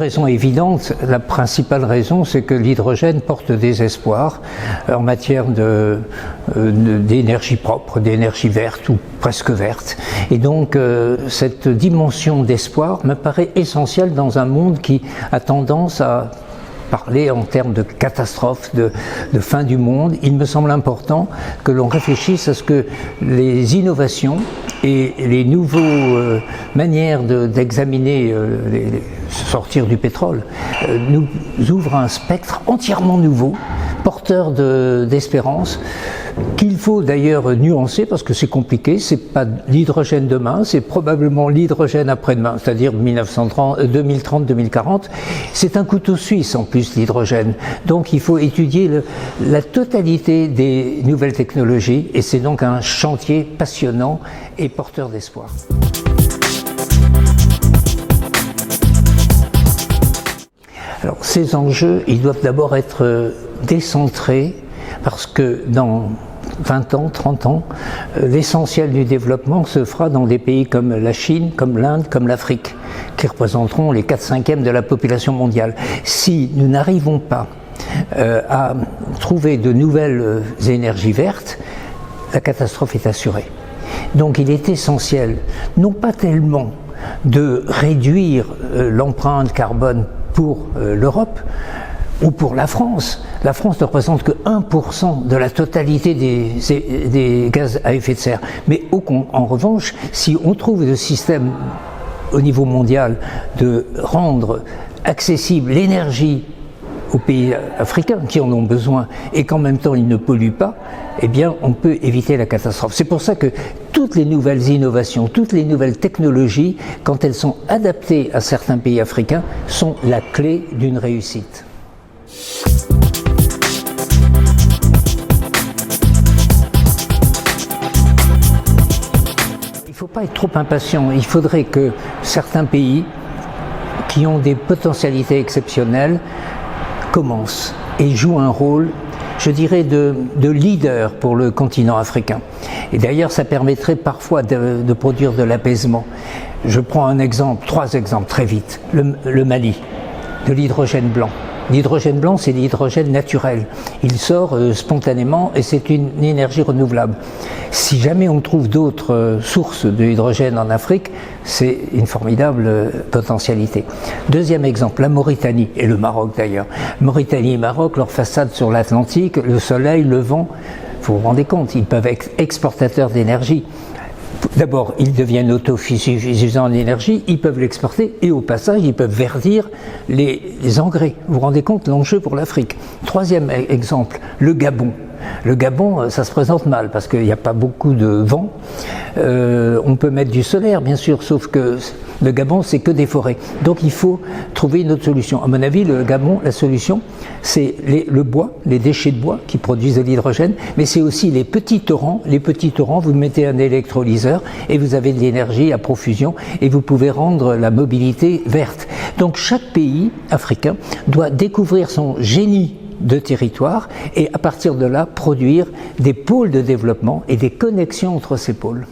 raisons évidentes. La principale raison, c'est que l'hydrogène porte des espoirs en matière d'énergie propre, d'énergie verte ou presque verte. Et donc, cette dimension d'espoir me paraît essentielle dans un monde qui a tendance à parler en termes de catastrophe, de fin du monde. Il me semble important que l'on réfléchisse à ce que les innovations et les nouvelles manières d'examiner sortir du pétrole nous ouvrent un spectre entièrement nouveau, porteur d'espérance, qu'il faut d'ailleurs nuancer parce que c'est compliqué. C'est pas l'hydrogène demain, c'est probablement l'hydrogène après-demain, c'est-à-dire 2030-2040. C'est un couteau suisse en plus, l'hydrogène. Donc il faut étudier la totalité des nouvelles technologies et c'est donc un chantier passionnant et porteur d'espoir. Alors ces enjeux, ils doivent d'abord être décentrés parce que dans 20 ans, 30 ans, l'essentiel du développement se fera dans des pays comme la Chine, comme l'Inde, comme l'Afrique, qui représenteront les 4/5 de la population mondiale. Si nous n'arrivons pas à trouver de nouvelles énergies vertes, la catastrophe est assurée. Donc il est essentiel, non pas tellement de réduire l'empreinte carbone pour l'Europe, ou pour la France. La France ne représente que 1% de la totalité des gaz à effet de serre. Mais en revanche, si on trouve le système au niveau mondial de rendre accessible l'énergie aux pays africains qui en ont besoin et qu'en même temps ils ne polluent pas, eh bien on peut éviter la catastrophe. C'est pour ça que toutes les nouvelles innovations, toutes les nouvelles technologies, quand elles sont adaptées à certains pays africains, sont la clé d'une réussite. Il ne faut pas être trop impatient. Il faudrait que certains pays qui ont des potentialités exceptionnelles commencent et jouent un rôle, je dirais, de leader pour le continent africain. Et d'ailleurs, ça permettrait parfois de produire de l'apaisement. Je prends trois exemples très vite. Le Mali, de l'hydrogène blanc. L'hydrogène blanc, c'est l'hydrogène naturel. Il sort spontanément et c'est une énergie renouvelable. Si jamais on trouve d'autres sources de hydrogène en Afrique, c'est une formidable potentialité. Deuxième exemple, la Mauritanie et le Maroc d'ailleurs. Mauritanie et Maroc, leur façade sur l'Atlantique, le soleil, le vent, vous vous rendez compte, ils peuvent être exportateurs d'énergie. D'abord, ils deviennent autosuffisants en énergie, ils peuvent l'exporter et au passage, ils peuvent verdir les engrais. Vous vous rendez compte l'enjeu pour l'Afrique. Troisième exemple, le Gabon. Le Gabon, ça se présente mal parce qu'il n'y a pas beaucoup de vent. On peut mettre du solaire, bien sûr, sauf que le Gabon, c'est que des forêts. Donc il faut trouver une autre solution. À mon avis, le Gabon, la solution, c'est le bois, les déchets de bois qui produisent de l'hydrogène, mais c'est aussi les petits torrents. Les petits torrents, vous mettez un électrolyseur et vous avez de l'énergie à profusion et vous pouvez rendre la mobilité verte. Donc chaque pays africain doit découvrir son génie de territoire et à partir de là produire des pôles de développement et des connexions entre ces pôles.